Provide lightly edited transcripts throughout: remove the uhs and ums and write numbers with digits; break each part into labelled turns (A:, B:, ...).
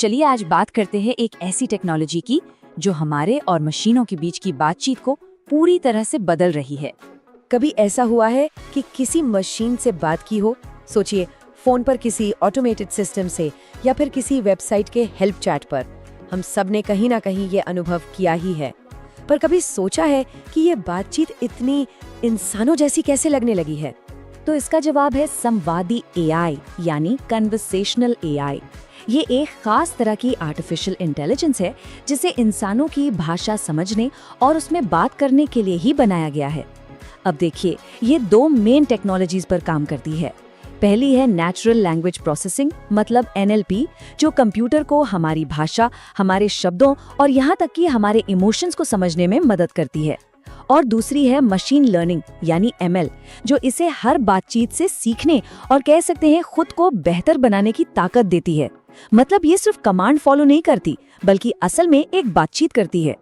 A: चलिए आज बात करते हैं एक ऐसी टेक्नोलॉजी की जो हमारे और मशीनों के बीच की बातचीत को पूरी तरह से बदल रही है।
B: कभी ऐसा हुआ है कि किसी मशीन से बात की हो? सोचिए, फोन पर किसी ऑटोमेटेड सिस्टम से या फिर किसी वेबसाइट के हेल्प चैट पर। हम सब ने कहीं ना कहीं ये अनुभव किया ही है, पर कभी सोचा है कि ये बातचीत इतनी इंसानों जैसी कैसे लगने लगी है?
A: तो इसका जवाब है संवादी एआई यानी कन्वर्सेशनल एआई। ये एक खास तरह की आर्टिफिशियल इंटेलिजेंस है जिसे इंसानों की भाषा समझने और उसमें बात करने के लिए ही बनाया गया है। अब देखिए, ये दो मेन टेक्नोलॉजीज पर काम करती है। पहली है नेचुरल लैंग्वेज प्रोसेसिंग मतलब NLP, जो कंप्यूटर को हमारी भाषा, हमारे शब्दों और यहाँ तक कि हमारे इमोशंस को समझने में मदद करती है। और दूसरी है मशीन लर्निंग यानी ML, जो इसे हर बातचीत से सीखने और कह सकते हैं खुद को बेहतर बनाने की ताकत देती है। मतलब ये सिर्फ कमांड फॉलो नहीं करती, बल्कि असल में एक बातचीत करती है।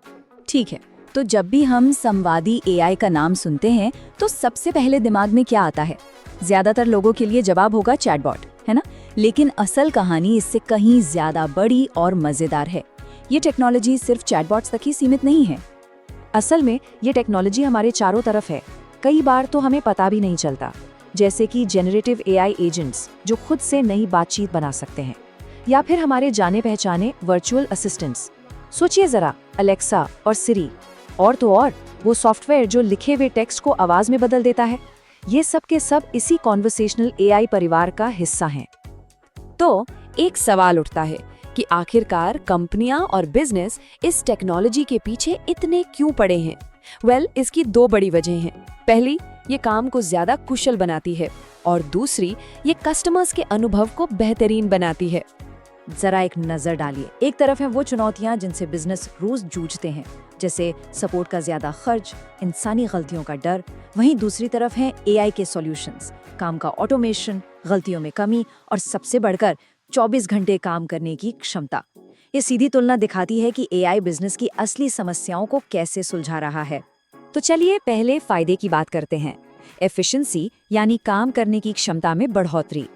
A: ठीक है, तो जब भी हम संवादी एआई का नाम सुनते हैं तो सबसे पहले दिमाग में क्या आता है? ज्यादातर लोगों के लिए जवाब होगा चैटबॉट, है ना? लेकिन असल कहानी इससे कहीं ज्यादा बड़ी और मजेदार है। ये टेक्नोलॉजी सिर्फ चैटबॉट्स तक ही सीमित नहीं है। असल में ये टेक्नोलॉजी हमारे चारों तरफ है। कई बार तो हमें पता भी नहीं चलता, जैसे कि जेनरेटिव एआई एजेंट्स जो खुद से नई बातचीत बना सकते हैं, या फिर हमारे जाने पहचाने वर्चुअल असिस्टेंट्स। सोचिए जरा, अलेक्सा और सिरी, और तो और वो सॉफ्टवेयर जो लिखे हुए टेक्स्ट को आवाज में बदल देता है। ये सब के सब इसी कॉन्वर्सेशनल एआई परिवार का हिस्सा हैं। तो एक सवाल उठता है कि आखिरकार कंपनियां और बिजनेस इस टेक्नोलॉजी के पीछे इतने क्यों पड़े हैं? इसकी दो बड़ी वजह हैं। पहली, ये काम को ज्यादा कुशल बनाती है, और दूसरी, ये कस्टमर्स के अनुभव को बेहतरीन बनाती है। जरा एक नजर डालिए। एक तरफ है वो चुनौतियां जिनसे बिजनेस रोज जूझते हैं, जैसे सपोर्ट का ज्यादा खर्च, इंसानी गलतियों का डर। वहीं दूसरी तरफ है एआई के सॉल्यूशंस, काम का ऑटोमेशन, गलतियों में कमी और सबसे बढ़कर 24 घंटे काम करने की क्षमता। ये सीधी तुलना दिखाती है कि एआई बिजनेस की असली समस्याओं को कैसे सुलझा रहा है। तो चलिए पहले फायदे की बात करते हैं। एफिशिएंसी यानी काम करने की क्षमता में बढ़ोतरी।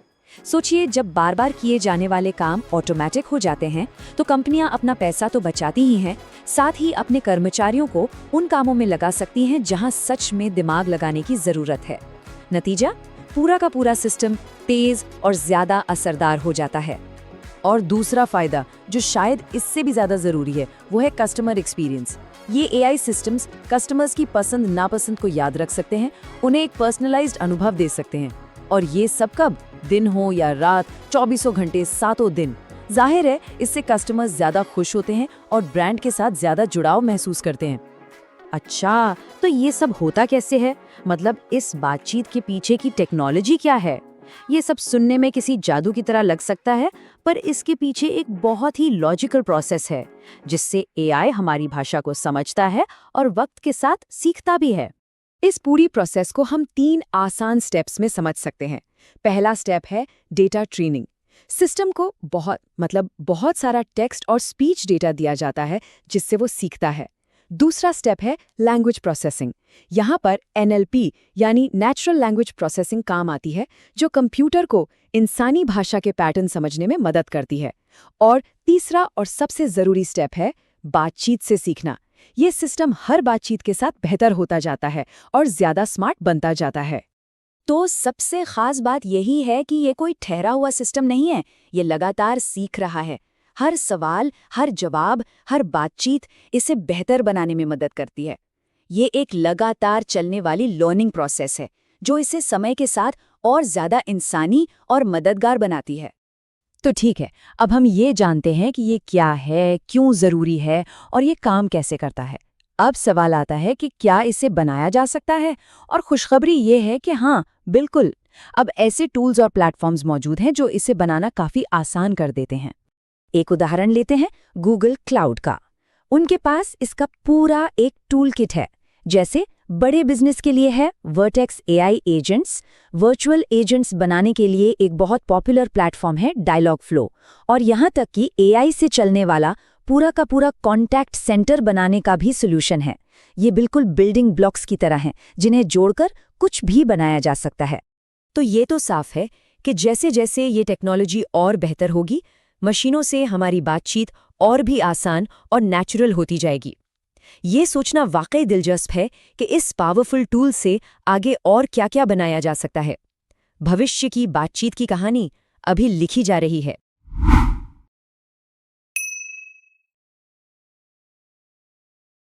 A: सोचिए, जब बार बार किए जाने वाले काम ऑटोमेटिक हो जाते हैं तो कंपनियां अपना पैसा तो बचाती ही हैं, साथ ही अपने कर्मचारियों को उन कामों में लगा सकती हैं जहां सच में दिमाग लगाने की जरूरत है। नतीजा, पूरा का पूरा सिस्टम तेज और ज्यादा असरदार हो जाता है।
B: और दूसरा फायदा, जो शायद इससे भी ज्यादा जरूरी है, वो है कस्टमर एक्सपीरियंस। ये एआई सिस्टम्स कस्टमर्स की पसंद नापसंद को याद रख सकते हैं, उन्हें एक पर्सनलाइज्ड अनुभव दे सकते हैं। और ये सब कब? दिन हो या रात, 24 घंटे, 7 दिन। जाहिर है, इससे कस्टमर्स ज्यादा खुश होते हैं और ब्रांड के साथ ज्यादा जुड़ाव महसूस करते हैं। अच्छा, तो ये सब होता कैसे है? मतलब इस बातचीत के पीछे की टेक्नोलॉजी क्या है? ये सब सुनने में किसी जादू की तरह लग सकता है, पर इसके पीछे एक बहुत ही लॉजिकल प्रोसेस है, जिससे एआई हमारी भाषा को समझता है और वक्त के साथ सीखता भी है। इस पूरी प्रोसेस को हम 3 आसान स्टेप्स में समझ सकते हैं। पहला स्टेप है डेटा ट्रेनिंग। सिस्टम को बहुत सारा टेक्स्ट और स्पीच डेटा दिया जाता है जिससे वो सीखता है। दूसरा स्टेप है लैंग्वेज प्रोसेसिंग। यहाँ पर NLP यानी नेचुरल लैंग्वेज प्रोसेसिंग काम आती है, जो कंप्यूटर को इंसानी भाषा के पैटर्न समझने में मदद करती है। और तीसरा और सबसे जरूरी स्टेप है बातचीत से सीखना। ये सिस्टम हर बातचीत के साथ बेहतर होता जाता है और ज्यादा स्मार्ट बनता जाता है।
A: तो सबसे खास बात यही है कि ये कोई ठहरा हुआ सिस्टम नहीं है, ये लगातार सीख रहा है। हर सवाल, हर जवाब, हर बातचीत इसे बेहतर बनाने में मदद करती है। ये एक लगातार चलने वाली लर्निंग प्रोसेस है जो इसे समय के साथ और ज्यादा इंसानी और मददगार बनाती है।
B: तो ठीक है, अब हम ये जानते हैं कि ये क्या है, क्यों जरूरी है और ये काम कैसे करता है। अब सवाल आता है कि क्या इसे बनाया जा सकता है? और खुशखबरी ये है कि हाँ, बिल्कुल। अब ऐसे टूल्स और प्लेटफॉर्म्स मौजूद हैं जो इसे बनाना काफी आसान कर देते हैं। एक उदाहरण लेते हैं गूगल क्लाउड का। उनके पास इसका पूरा एक टूल किट है। जैसे बड़े बिजनेस के लिए है vertex AI agents. Virtual agents बनाने के लिए एक बहुत पॉपुलर प्लेटफॉर्म है डायलॉगफ्लो। और यहाँ तक कि एआई से चलने वाला पूरा का पूरा कॉन्टैक्ट सेंटर बनाने का भी सोल्यूशन है। ये बिल्कुल बिल्डिंग ब्लॉक्स की तरह हैं, जिन्हें जोड़कर कुछ भी बनाया जा सकता है। तो ये तो साफ है कि जैसे जैसे ये टेक्नोलॉजी और बेहतर होगी,
A: मशीनों से हमारी बातचीत और भी आसान और नेचुरल होती जाएगी। ये सोचना वाकई दिलचस्प है कि इस पावरफुल टूल से आगे और क्या-क्या बनाया जा सकता है। भविष्य की बातचीत की कहानी अभी लिखी जा रही है।